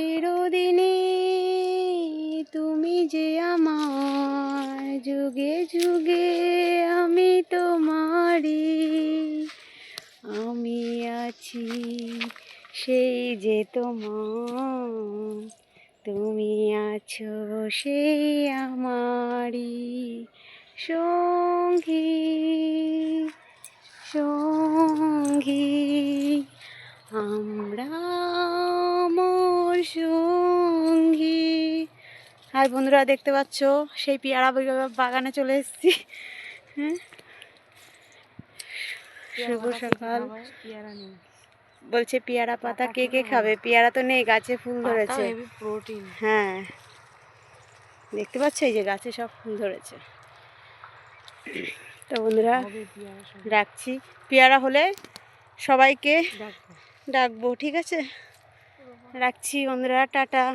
চিরদিনই তুমি যে আমার, যুগে যুগে আমি তোমারই। আমি আছি সেই যে তোমার, তুমি আছো সেই আমারই সঙ্গী সঙ্গী। আমরা মোর সঙ্গী। আর বন্ধুরা দেখতে পাচ্ছ সেই পেয়ারা বাগানে চলে এসেছি। হ্যাঁ, শুভ সকাল। বলছে পেয়ারা পাতা কে কে খাবে? পেয়ারা তো নেই, গাছে ফুল ধরেছে। প্রোটিন। হ্যাঁ, দেখতে পাচ্ছ এই যে গাছে সব ফুল ধরেছে। তো বন্ধুরা রাখছি, পেয়ারা হলে সবাইকে ডাকবো, ঠিক আছে? রাখছি বন্ধুরা, টাটা।